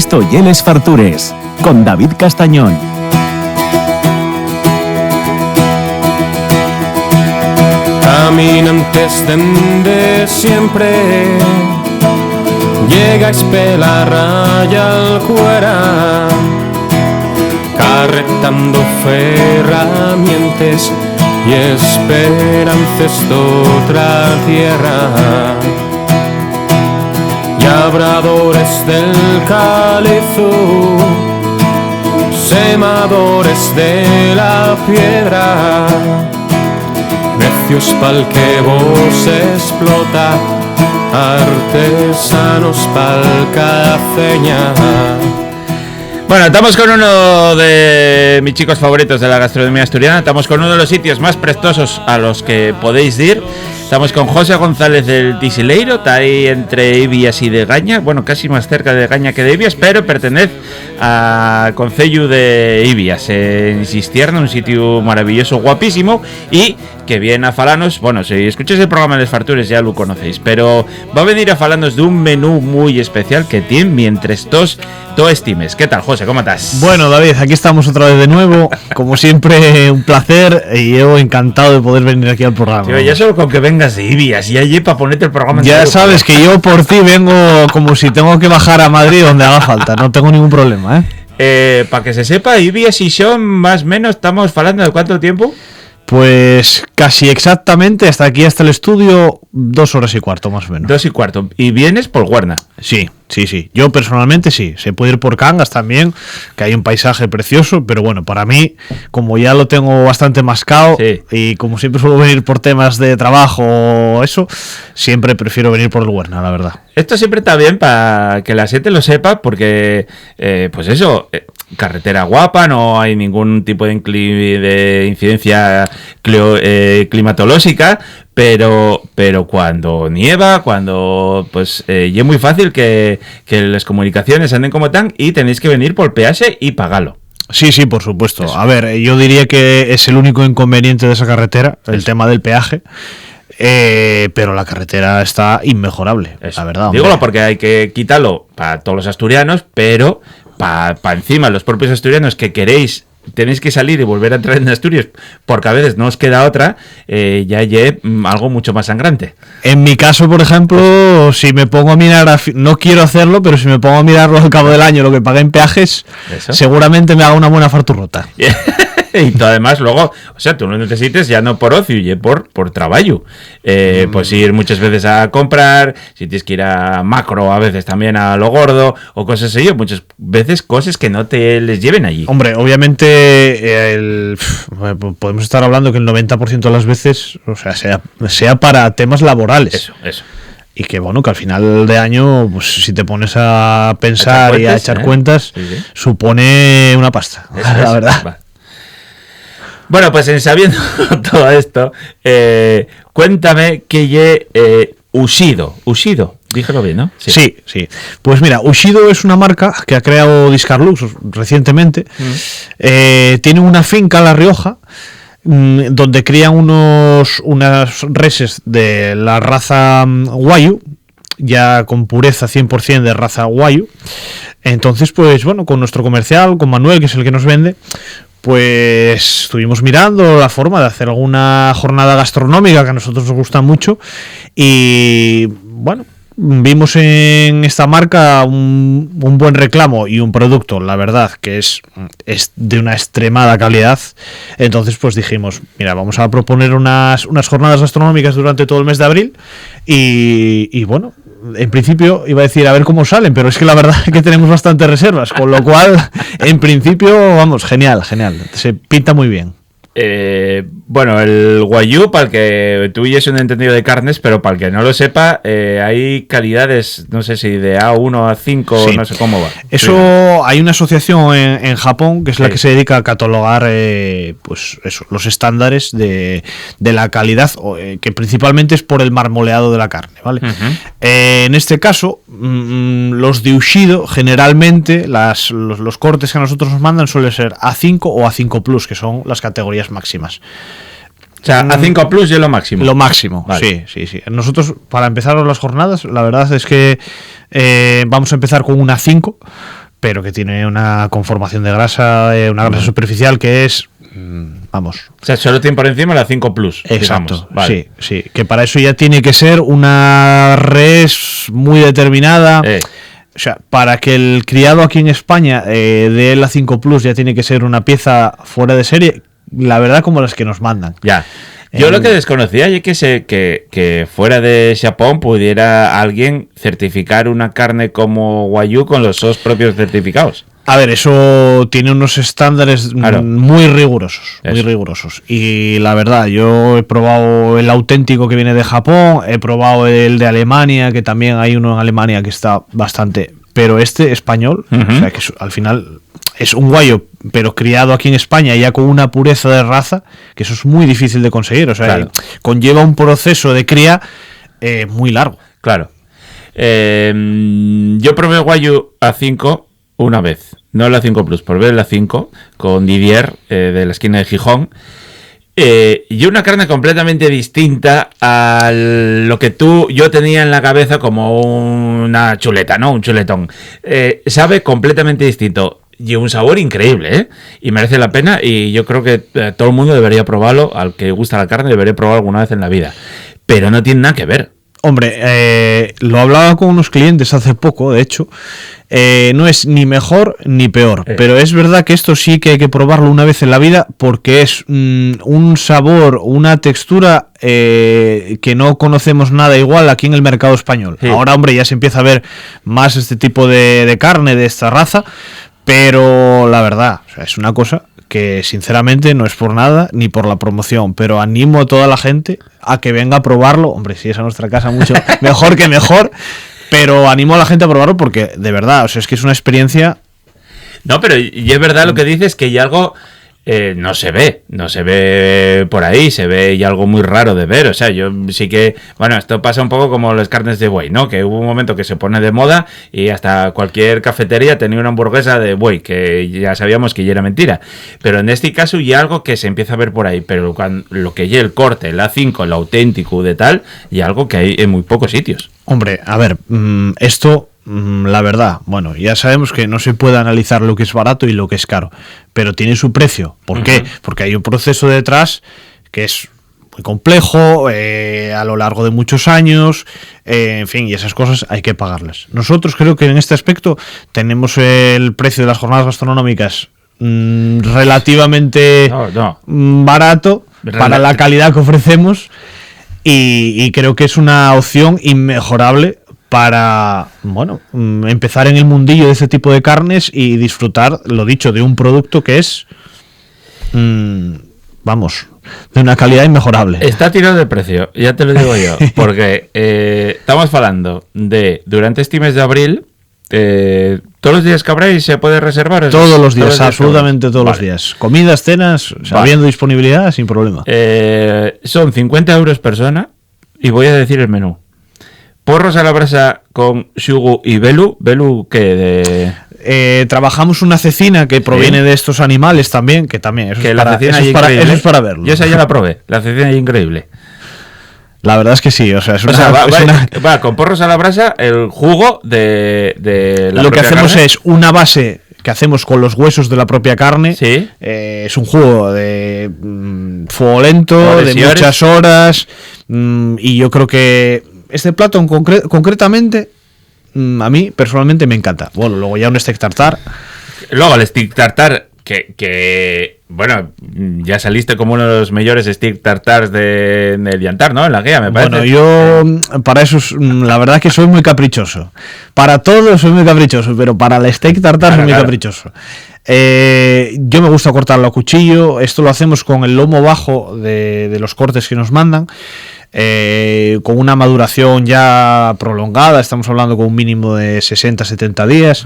Esto y Les Fartures, con David Castañón. Caminantes dende siempre, llegais pela raya al cuera, carretando ferramientas y esperanzas de otra tierra. Labradores del calizo, semadores de la piedra, necios pa'l que vos explota, artesanos pa'l caceña. Bueno, estamos con uno de mis chicos favoritos de la gastronomía asturiana. Estamos con uno de los sitios más prestosos a los que podéis ir. Estamos con José González del Tisileiro, está ahí entre Ibias y de Gaña, bueno, casi más cerca de Gaña que de Ibias, pero pertenece al concello de Ibias, en Xistierna, un sitio maravilloso, guapísimo, y que viene a falanos, bueno, si escucháis el programa de Les Fartures ya lo conocéis, pero va a venir a falanos de un menú muy especial que tiene mientras todos estimes. ¿Qué tal, José? ¿Cómo estás? Bueno, David, aquí estamos otra vez de nuevo, como siempre, un placer, y yo encantado de poder venir aquí al programa. Sí, ya solo con que vengas de Ibias y allí para ponerte el programa en ya serio, sabes que yo por ti vengo como si tengo que bajar a Madrid donde haga falta, no tengo ningún problema, para que se sepa, Ibias y son más o menos, estamos hablando de ¿cuánto tiempo? Pues casi exactamente hasta aquí, hasta el estudio, 2 horas y cuarto más o menos. 2 y cuarto. ¿Y vienes por Huerna? Sí. Yo personalmente sí. Se puede ir por Cangas también, que hay un paisaje precioso, pero bueno, para mí, como ya lo tengo bastante mascado, sí, y como siempre suelo venir por temas de trabajo o eso, siempre prefiero venir por el Huerna, la verdad. Esto siempre está bien para que la gente lo sepa, porque, pues eso, carretera guapa, no hay ningún tipo de incidencia climatológica, pero cuando nieva, cuando pues es muy fácil que las comunicaciones anden como tan, y tenéis que venir por peaje y pagarlo. Sí, por supuesto. Eso. A ver, yo diría que es el único inconveniente de esa carretera, el tema del peaje. Pero la carretera está inmejorable, la verdad. Dígolo porque hay que quitarlo para todos los asturianos, pero para encima los propios asturianos que tenéis que salir y volver a entrar en Asturias porque a veces no os queda otra, ya hay algo mucho más sangrante. En mi caso, por ejemplo, si me pongo a mirar, no quiero hacerlo, pero si me pongo a mirarlo al cabo del año, lo que pagué en peajes, ¿eso? Seguramente me haga una buena farturrota. Y tú además luego, o sea, tú lo necesites ya no por ocio, y por trabajo. Pues ir muchas veces a comprar, si tienes que ir a macro, a veces también a lo gordo, o cosas así, muchas veces cosas que no te les lleven allí. Hombre, obviamente podemos estar hablando que el 90% de las veces, o sea para temas laborales. Eso. Y que bueno, que al final de año, pues si te pones a pensar y a echar cuentas, sí. Supone una pasta, la verdad. Va. Bueno, pues en sabiendo todo esto, cuéntame que Ushido, dígelo bien, ¿no? Sí. Pues mira, Ushido es una marca que ha creado Discarlux recientemente. Tiene una finca en La Rioja, donde crían unas reses de la raza Wagyu, ya con pureza 100% de raza Wagyu. Entonces, pues bueno, con nuestro comercial, con Manuel, que es el que nos vende, pues estuvimos mirando la forma de hacer alguna jornada gastronómica que a nosotros nos gusta mucho, y bueno, vimos en esta marca un buen reclamo y un producto, la verdad, que es de una extremada calidad. Entonces pues dijimos, mira, vamos a proponer unas jornadas gastronómicas durante todo el mes de abril, y bueno, en principio iba a decir a ver cómo salen, pero es que la verdad es que tenemos bastantes reservas, con lo cual en principio, vamos, genial, se pinta muy bien. Bueno, el Wagyu, para el que tú y es un entendido de carnes, pero para el que no lo sepa, hay calidades, no sé si de A1 a 5, sí. No sé cómo va. Eso, sí. Hay una asociación en Japón que es la que se dedica a catalogar pues eso, los estándares de la calidad, que principalmente es por el marmoleado de la carne, ¿vale? Uh-huh. En este caso, los de Ushido, generalmente los cortes que a nosotros nos mandan suelen ser A5 o A5 Plus, que son las categorías máximas. O sea, A5 Plus es lo máximo. Lo máximo, vale. Sí. Nosotros, para empezar las jornadas, la verdad es que vamos a empezar con un A5, pero que tiene una conformación de grasa, una grasa superficial que es, vamos. O sea, solo tiene por encima la 5 Plus. Exacto, digamos. Vale. sí, que para eso ya tiene que ser una res muy determinada. O sea, para que el criado aquí en España dé la 5 Plus ya tiene que ser una pieza fuera de serie, la verdad, como las que nos mandan. Ya. Yo lo que desconocía es que fuera de Japón pudiera alguien certificar una carne como Wagyu con los SOS propios certificados. A ver, eso tiene unos estándares muy rigurosos, Eso. muy rigurosos. Y la verdad, yo he probado el auténtico que viene de Japón, he probado el de Alemania, que también hay uno en Alemania que está bastante... Pero este español, o sea, que al final es un Wagyu, pero criado aquí en España ya con una pureza de raza, que eso es muy difícil de conseguir. O sea, Claro. conlleva un proceso de cría muy largo. Claro. Yo probé Wagyu A5 una vez, no la 5 Plus, probé la 5 con Didier de la esquina de Gijón. Y una carne completamente distinta a lo que yo tenía en la cabeza como una chuleta, ¿no? Un chuletón. Sabe completamente distinto. Y un sabor increíble, ¿eh? Y merece la pena. Y yo creo que todo el mundo debería probarlo. Al que gusta la carne debería probarlo alguna vez en la vida. Pero no tiene nada que ver. Hombre, lo hablaba con unos clientes hace poco, de hecho. No es ni mejor ni peor, pero es verdad que esto sí que hay que probarlo una vez en la vida porque es un sabor, una textura que no conocemos nada igual aquí en el mercado español. Sí. Ahora, hombre, ya se empieza a ver más este tipo de carne de esta raza, pero la verdad, o sea, es una cosa que sinceramente no es por nada ni por la promoción, pero animo a toda la gente a que venga a probarlo. Hombre, si es a nuestra casa mucho mejor que mejor, pero animo a la gente a probarlo porque de verdad, o sea, es que es una experiencia. No, pero y es verdad lo que dices, que hay algo no se ve por ahí, se ve y algo muy raro de ver. O sea, yo sí que, bueno, esto pasa un poco como las carnes de buey, ¿no? Que hubo un momento que se pone de moda y hasta cualquier cafetería tenía una hamburguesa de buey, que ya sabíamos que ya era mentira. Pero en este caso ya algo que se empieza a ver por ahí, pero lo que ya el corte, el A5, el auténtico de tal, y algo que hay en muy pocos sitios. Hombre, a ver, esto... La verdad, bueno, ya sabemos que no se puede analizar lo que es barato y lo que es caro, pero tiene su precio. ¿Por qué? Porque hay un proceso detrás que es muy complejo, a lo largo de muchos años, en fin, y esas cosas hay que pagarlas. Nosotros creo que en este aspecto tenemos el precio de las jornadas gastronómicas relativamente barato para la calidad que ofrecemos y creo que es una opción inmejorable para, bueno, empezar en el mundillo de ese tipo de carnes y disfrutar, lo dicho, de un producto que es, vamos, de una calidad inmejorable. Está tirado de precio, ya te lo digo yo, porque estamos hablando de, durante este mes de abril, todos los días que habréis se puede reservar. Todos los días, absolutamente todos los días. Comidas, cenas, habiendo disponibilidad, sin problema. Son 50 euros persona y voy a decir el menú. Porros a la brasa con shugu y belu. ¿Belu qué? Trabajamos una cecina que proviene de estos animales también, que también eso es para verlo. Yo esa ya la probé, la cecina es increíble. La verdad es que sí, o sea, va con porros a la brasa, el jugo de la lo que hacemos carne. Es una base que hacemos con los huesos de la propia carne. ¿Sí? Es un jugo de fuego lento, de muchas horas, y yo creo que este plato concretamente a mí personalmente me encanta. Bueno, luego ya un steak tartar. Luego el steak tartar que bueno, ya saliste como uno de los mejores steak tartars del Yantar, ¿no? En la guía, me parece. Bueno, yo para eso la verdad que soy muy caprichoso. Para todo soy muy caprichoso, pero para el steak tartar soy muy caprichoso. Yo me gusta cortarlo a cuchillo. Esto lo hacemos con el lomo bajo de los cortes que nos mandan. Con una maduración ya prolongada, estamos hablando con un mínimo de 60-70 días,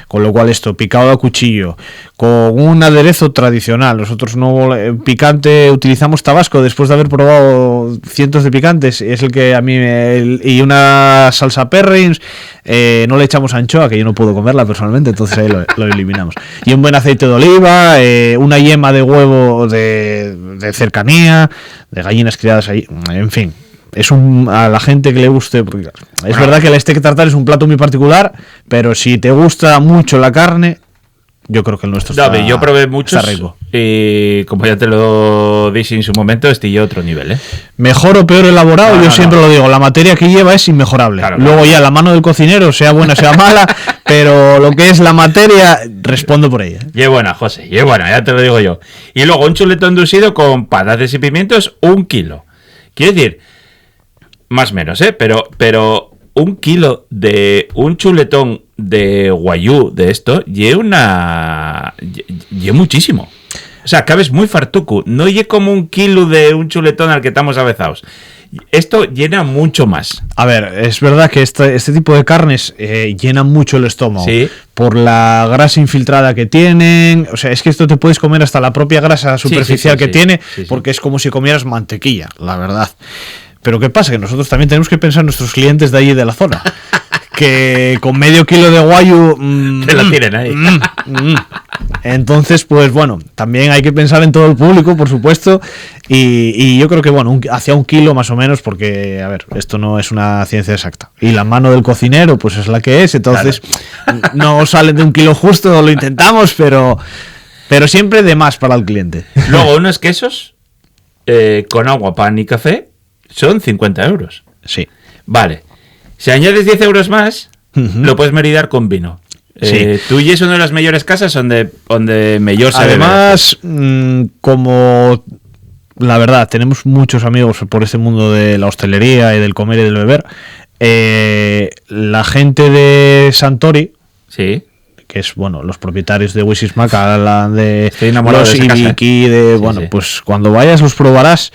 con lo cual esto picado a cuchillo, con un aderezo tradicional. Nosotros no picante utilizamos tabasco después de haber probado cientos de picantes, es el que a mí y una salsa perrins, no le echamos anchoa, que yo no puedo comerla personalmente, entonces ahí lo eliminamos, y un buen aceite de oliva, una yema de huevo de cercanía, de gallinas criadas ahí, en fin. es a la gente que le guste, porque es verdad que el steak tartar es un plato muy particular, pero si te gusta mucho la carne, yo creo que el nuestro está, yo probé muchos está rico. Y como ya te lo dije en su momento, ya otro nivel, ¿eh? Mejor o peor elaborado, yo siempre lo digo, la materia que lleva es inmejorable. Claro, Luego ya la mano del cocinero, sea buena, sea mala, pero lo que es la materia, respondo por ella. Y es buena, José, y es buena, ya te lo digo yo. Y luego un chuletón inducido con patatas y pimientos, 1 kilo. Quiero decir, más o menos, pero 1 kilo de un chuletón de guayú de esto, lleva muchísimo. O sea, cabes muy fartuco. No lle como 1 kilo de un chuletón al que estamos avezados. Esto llena mucho más. A ver, es verdad que este tipo de carnes llenan mucho el estómago. Sí. Por la grasa infiltrada que tienen. O sea, es que esto te puedes comer hasta la propia grasa superficial que tiene, porque es como si comieras mantequilla, la verdad. Pero ¿qué pasa? Que nosotros también tenemos que pensar en nuestros clientes de allí de la zona. Que con medio kilo de guayu te la tienen ahí. Entonces, pues bueno, también hay que pensar en todo el público, por supuesto. Y yo creo que, bueno, hacia 1 kilo más o menos, porque, a ver, esto no es una ciencia exacta. Y la mano del cocinero, pues es la que es. Entonces, no salen de 1 kilo justo, lo intentamos, pero siempre de más para el cliente. Luego, unos quesos con agua, pan y café son 50 euros. Sí. Vale. Si añades 10 euros más, lo puedes maridar con vino. Sí. Tú y es una de las mejores casas donde mejor se Además, como la verdad, tenemos muchos amigos por este mundo de la hostelería y del comer y del beber, la gente de Santori, sí, que es, bueno, los propietarios de Wisismac, de los Ibiki, pues cuando vayas los probarás.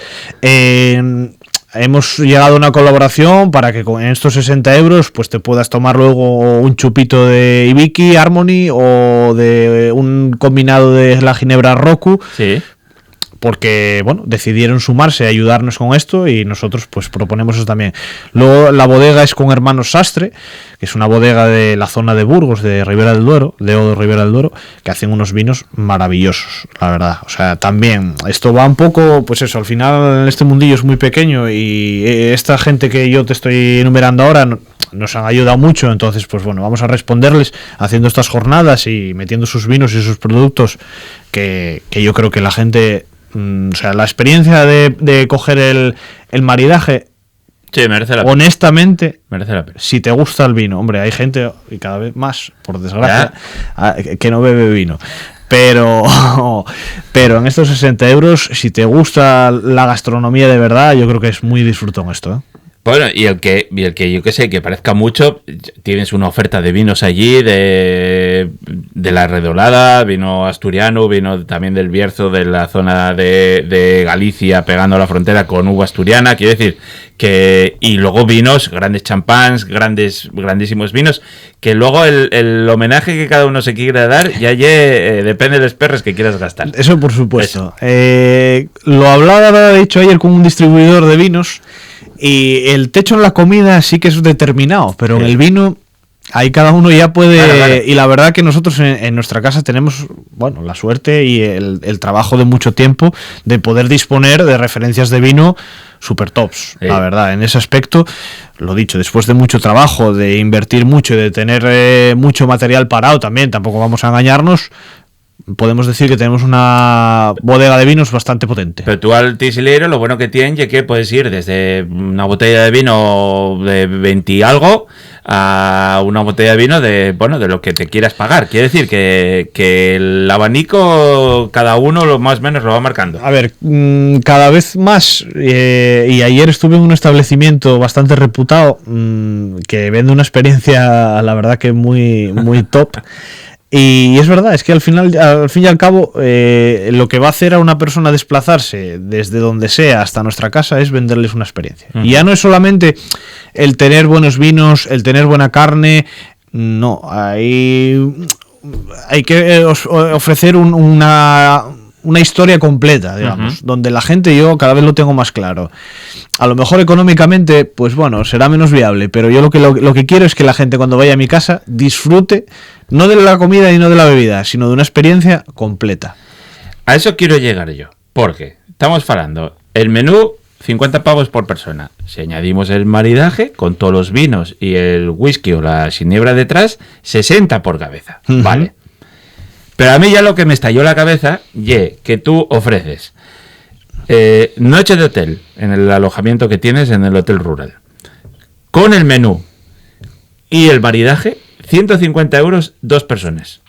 Hemos llegado a una colaboración para que con estos 60 euros pues te puedas tomar luego un chupito de Ibiki, Harmony o de un combinado de la ginebra Roku. Sí. Porque, bueno, decidieron sumarse a ayudarnos con esto y nosotros pues proponemos eso también. Luego la bodega es con Hermanos Sastre, que es una bodega de la zona de Burgos, de Ribera del Duero, de Odo Ribera del Duero, que hacen unos vinos maravillosos, la verdad. O sea, también esto va un poco, pues eso, al final este mundillo es muy pequeño y esta gente que yo te estoy enumerando ahora nos han ayudado mucho, entonces pues bueno, vamos a responderles haciendo estas jornadas y metiendo sus vinos y sus productos que yo creo que la gente... O sea, la experiencia de coger el maridaje, sí, merece la pena. Honestamente, merece la pena. Si te gusta el vino, hombre, hay gente, y cada vez más, por desgracia, que no bebe vino. Pero en estos 60 euros, si te gusta la gastronomía de verdad, yo creo que es muy disfrutón esto, ¿eh? Bueno, y el que yo que sé, que parezca mucho, tienes una oferta de vinos allí, de la Redolada, vino asturiano, vino también del Bierzo, de la zona de Galicia, pegando a la frontera con uva asturiana, quiero decir, y luego vinos, grandes champáns, grandísimos vinos, que luego el homenaje que cada uno se quiera dar, depende de los perros que quieras gastar. Eso por supuesto. Lo hablaba, de hecho, ayer con un distribuidor de vinos. Y el techo en la comida sí que es determinado, pero en el vino ahí cada uno ya puede... Claro. Y la verdad que nosotros en nuestra casa tenemos, bueno, la suerte y el trabajo de mucho tiempo de poder disponer de referencias de vino super tops, la verdad. En ese aspecto, lo dicho, después de mucho trabajo, de invertir mucho y de tener mucho material parado también, tampoco vamos a engañarnos, podemos decir que tenemos una bodega de vinos bastante potente. Pero tú al tisilero lo bueno que tiene es que puedes ir desde una botella de vino de 20 y algo a una botella de vino de lo que te quieras pagar. Quiere decir que el abanico cada uno lo más o menos lo va marcando. A ver, cada vez más, y ayer estuve en un establecimiento bastante reputado que vende una experiencia, la verdad que muy, muy top. Y es verdad, es que al fin y al cabo, lo que va a hacer a una persona desplazarse desde donde sea hasta nuestra casa es venderles una experiencia. Y ya no es solamente el tener buenos vinos, el tener buena carne, no, hay que ofrecer una historia completa, digamos, donde la gente, yo cada vez lo tengo más claro. A lo mejor económicamente, pues bueno, será menos viable, pero yo lo que quiero es que la gente cuando vaya a mi casa disfrute no de la comida y no de la bebida, sino de una experiencia completa. A eso quiero llegar yo, porque estamos hablando, el menú 50 pavos por persona. Si añadimos el maridaje, con todos los vinos y el whisky o la ginebra detrás, 60 por cabeza. Vale. Pero a mí ya lo que me estalló la cabeza, que tú ofreces noche de hotel en el alojamiento que tienes en el hotel rural, con el menú y el maridaje, 150 euros 2 personas.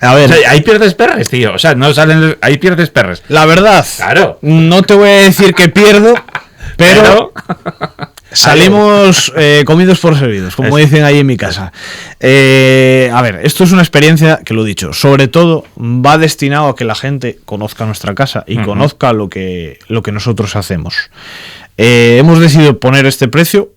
A ver, O sea, ahí pierdes perres, tío. O sea, no salen. Ahí pierdes perres. la verdad, Claro. no te voy a decir que pierdo, pero salimos comidos por servidos, como dicen ahí en mi casa. A ver, esto es una experiencia que, lo he dicho, sobre todo va destinado a que la gente conozca nuestra casa y conozca lo que nosotros hacemos. Hemos decidido poner este precio,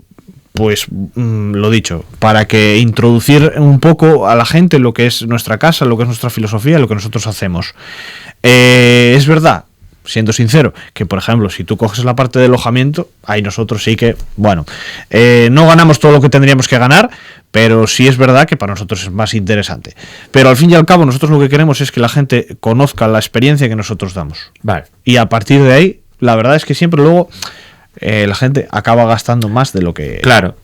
pues lo dicho, para que introducir un poco a la gente lo que es nuestra casa, lo que es nuestra filosofía, lo que nosotros hacemos. Es verdad, siendo sincero, que por ejemplo, si tú coges la parte de alojamiento, ahí nosotros sí que, bueno, no ganamos todo lo que tendríamos que ganar, pero sí es verdad que para nosotros es más interesante. Pero al fin y al cabo, nosotros lo que queremos es que la gente conozca la experiencia que nosotros damos. Vale. Y a partir de ahí, la verdad es que siempre luego la gente acaba gastando más de lo que... Claro.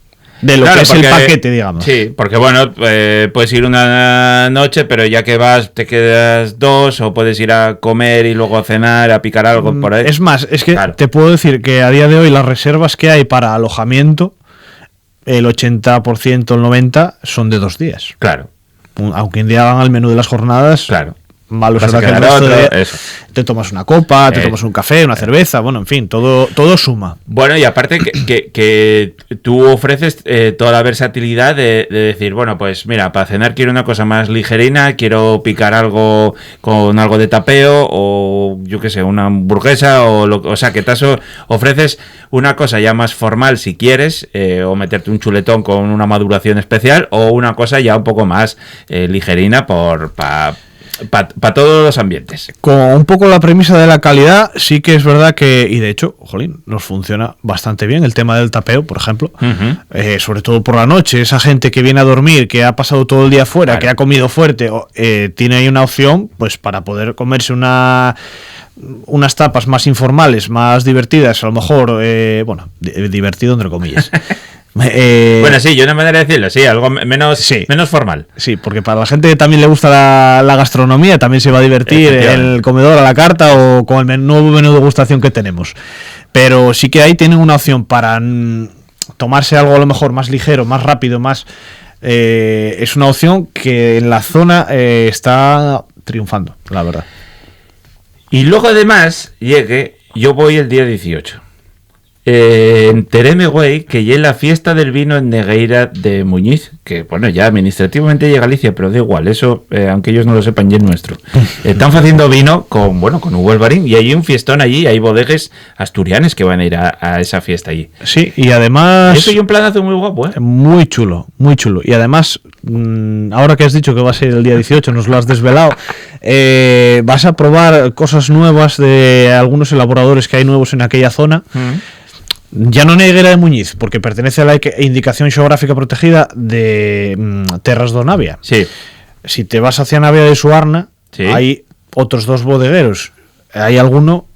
De lo Claro, que es porque, el paquete, digamos. Sí, porque bueno, puedes ir una noche, pero ya que vas te quedas 2, o puedes ir a comer y luego a cenar, a picar algo por ahí. Es más, es que Claro. te puedo decir que a día de hoy las reservas que hay para alojamiento, el 80%, el 90% son de 2 días. Claro, Aunque un día hagan el menú de las jornadas, claro. malo Vas a será que el quedar resto otro, de- eso. te tomas una copa, te tomas un café, una cerveza, bueno, en fin, todo suma. Bueno, y aparte que tú ofreces toda la versatilidad de decir, bueno, pues mira, para cenar quiero una cosa más ligerina, quiero picar algo con algo de tapeo, o yo qué sé, una hamburguesa, o sea, que te ofreces una cosa ya más formal si quieres, o meterte un chuletón con una maduración especial, o una cosa ya un poco más ligerina para todos los ambientes. Con un poco la premisa de la calidad, sí que es verdad que, y de hecho, jolín, nos funciona bastante bien el tema del tapeo, por ejemplo. Sobre todo por la noche, esa gente que viene a dormir, que ha pasado todo el día fuera, Claro. que ha comido fuerte, tiene ahí una opción pues para poder comerse unas tapas más informales, más divertidas, a lo mejor, divertido entre comillas. Bueno, sí, yo una manera de decirlo, sí, algo menos formal. Sí, porque para la gente que también le gusta la gastronomía, también se va a divertir en el comedor a la carta o con el nuevo menú de degustación que tenemos. Pero sí que ahí tienen una opción para tomarse algo a lo mejor más ligero, más rápido, más... es una opción que en la zona está triunfando, la verdad. Y luego además, llegué, yo voy el día 18. Enteréme, güey, que ya la fiesta del vino en Negueira de Muñiz, que bueno, ya administrativamente llega a Galicia, pero da igual, eso, aunque ellos no lo sepan, ya es nuestro. Están haciendo vino con Hugo Alvarín, y hay un fiestón allí, hay bodegues asturianes que van a ir a esa fiesta allí. Sí, y además... Eso y un planazo muy guapo, ¿eh? Muy chulo, muy chulo. Y además, ahora que has dicho que va a ser el día 18, nos lo has desvelado, vas a probar cosas nuevas de algunos elaboradores que hay nuevos en aquella zona. Ya no Negueira de Muñiz, porque pertenece a la indicación geográfica protegida de Terras do Navia. Sí. Si te vas hacia Navia de Suarna, Sí. hay otros 2 bodegueros. Hay alguno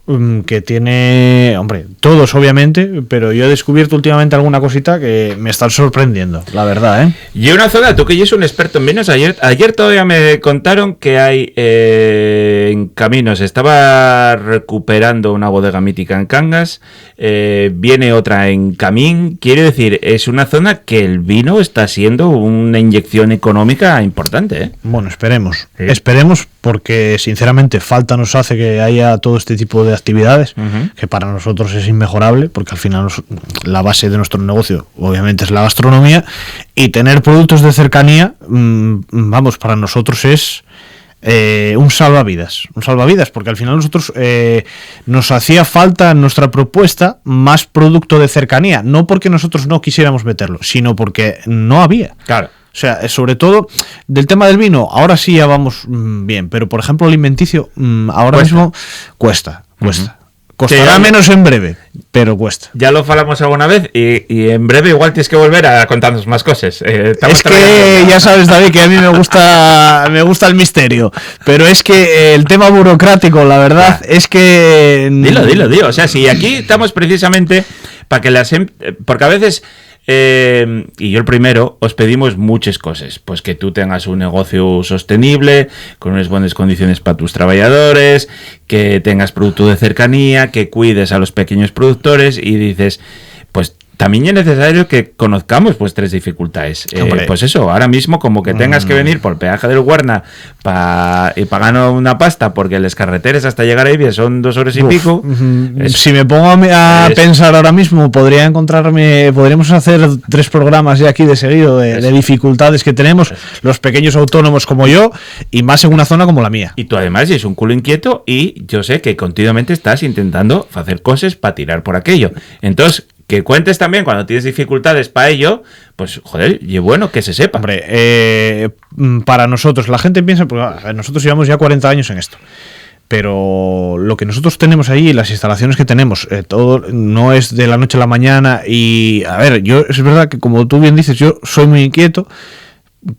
que tiene, hombre, todos obviamente, pero yo he descubierto últimamente alguna cosita que me están sorprendiendo, la verdad, ¿eh? Y una zona, tú que ya eres un experto en vinos, ayer todavía me contaron que hay en caminos, estaba recuperando una bodega mítica en Cangas, viene otra en Camín, quiere decir, es una zona que el vino está siendo una inyección económica importante, ¿eh? Bueno, esperemos. Sí. Esperemos, porque sinceramente falta nos hace que haya todo este tipo de actividades, que para nosotros es inmejorable, porque al final la base de nuestro negocio obviamente es la gastronomía, y tener productos de cercanía, vamos, para nosotros es un salvavidas, porque al final nosotros nos hacía falta en nuestra propuesta más producto de cercanía, no porque nosotros no quisiéramos meterlo, sino porque no había. Claro. O sea, sobre todo del tema del vino, ahora sí ya vamos bien, pero por ejemplo el alimenticio ahora mismo cuesta. Costará Sí, menos en breve, pero cuesta. Ya lo falamos alguna vez y en breve igual tienes que volver a contarnos más cosas. Es que ya sabes, David, que a mí me gusta el misterio, pero es que el tema burocrático, la verdad, es que... Dilo. O sea, si aquí estamos precisamente para que porque a veces... y yo el primero, os pedimos muchas cosas, pues que tú tengas un negocio sostenible, con unas buenas condiciones para tus trabajadores, que tengas producto de cercanía, que cuides a los pequeños productores y dices, pues también es necesario que conozcamos vuestras dificultades. Pues eso, ahora mismo como que tengas que venir por el peaje del Huerna y pagar una pasta porque las carreteras hasta llegar a Ibia son 2 horas y pico. Si me pongo a pensar ahora mismo, podríamos hacer 3 programas ya aquí de seguido de dificultades que tenemos los pequeños autónomos como yo y más en una zona como la mía. Y tú además eres un culo inquieto y yo sé que continuamente estás intentando hacer cosas para tirar por aquello. Entonces, que cuentes también cuando tienes dificultades para ello, pues joder, y bueno, que se sepa. Hombre, para nosotros, la gente piensa, pues, nosotros llevamos ya 40 años en esto, pero lo que nosotros tenemos ahí, las instalaciones que tenemos, todo no es de la noche a la mañana y, a ver, yo es verdad que como tú bien dices, yo soy muy inquieto,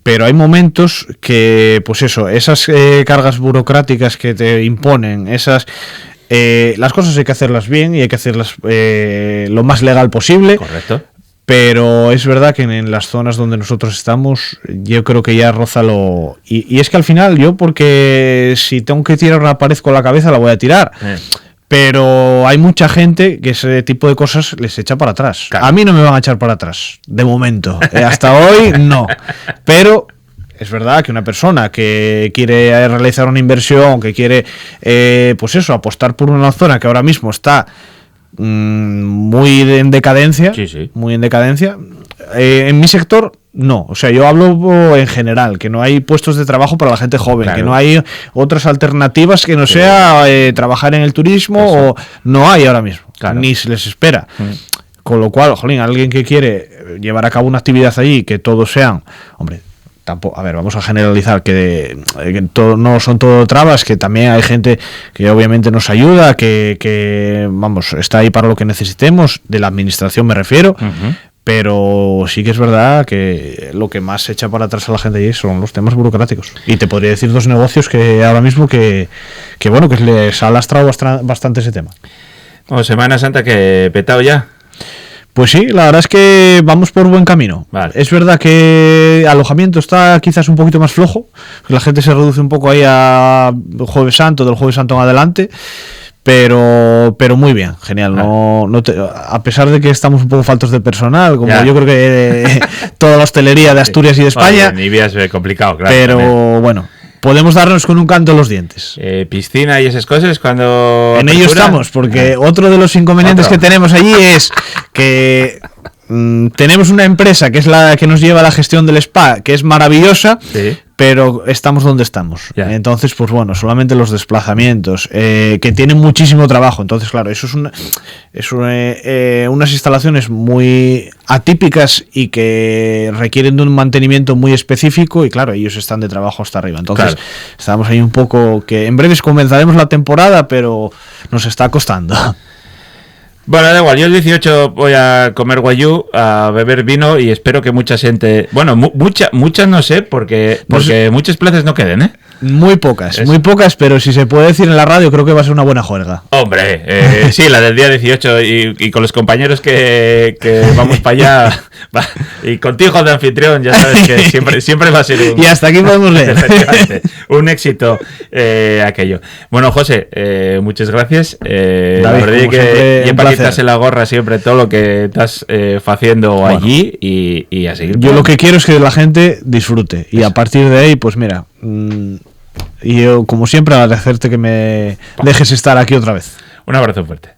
pero hay momentos que, pues eso, esas cargas burocráticas que te imponen, las cosas hay que hacerlas bien y hay que hacerlas lo más legal posible. Correcto. Pero es verdad que en las zonas donde nosotros estamos, yo creo que ya roza lo... Y es que al final yo, porque si tengo que tirar una pared con la cabeza, la voy a tirar. Pero hay mucha gente que ese tipo de cosas les echa para atrás. Claro. A mí no me van a echar para atrás, de momento. Hasta hoy, no. Pero... es verdad que una persona que quiere realizar una inversión, que quiere, pues eso, apostar por una zona que ahora mismo está muy en decadencia, sí. muy en decadencia, en mi sector no, o sea, yo hablo en general, que no hay puestos de trabajo para la gente joven, claro, que no hay otras alternativas que no sea trabajar en el turismo, eso, o no hay ahora mismo, claro, ni se les espera. Con lo cual, jolín, alguien que quiere llevar a cabo una actividad allí, que todos sean, hombre, tampoco, a ver, vamos a generalizar que no son todo trabas, que también hay gente que obviamente nos ayuda, que vamos, está ahí para lo que necesitemos, de la administración me refiero, pero sí que es verdad que lo que más echa para atrás a la gente allí son los temas burocráticos. Y te podría decir 2 negocios que ahora mismo que bueno, que les ha lastrado bastante ese tema. Bueno, Semana Santa que petado ya. Pues sí, la verdad es que vamos por buen camino. Vale. Es verdad que alojamiento está quizás un poquito más flojo, la gente se reduce un poco ahí a Jueves Santo, del Jueves Santo en adelante, pero muy bien, genial. A pesar de que estamos un poco faltos de personal, como ya, yo creo que toda la hostelería de Asturias y de España. Ni vías complicado, claro. Pero también, bueno, podemos darnos con un canto en los dientes. Piscina y esas cosas cuando... En ello estamos, porque otro de los inconvenientes que tenemos allí es que tenemos una empresa que es la que nos lleva la gestión del spa, que es maravillosa, sí, pero estamos donde estamos. Ya. Entonces, pues bueno, solamente los desplazamientos, que tienen muchísimo trabajo. Entonces, claro, eso es unas instalaciones muy atípicas y que requieren de un mantenimiento muy específico y claro, ellos están de trabajo hasta arriba. Entonces, claro, estamos ahí un poco que en breves comenzaremos la temporada, pero nos está costando. Bueno, da igual, yo el 18 voy a comer guayú, a beber vino y espero que mucha gente... Bueno, muchas no sé, porque muchas plazas no queden, ¿eh? Muy pocas, pero si se puede decir en la radio, creo que va a ser una buena juerga. Hombre, sí, la del día 18 y con los compañeros que vamos para allá y contigo de anfitrión, ya sabes que siempre va a ser y hasta aquí podemos leer. Un éxito aquello. Bueno, José, muchas gracias. David, la verdad es que para quitarse la gorra siempre todo lo que estás haciendo allí y a seguir. Yo lo que quiero es que la gente disfrute y a partir de ahí, pues mira... Y yo, como siempre, agradecerte que me dejes estar aquí otra vez. Un abrazo fuerte.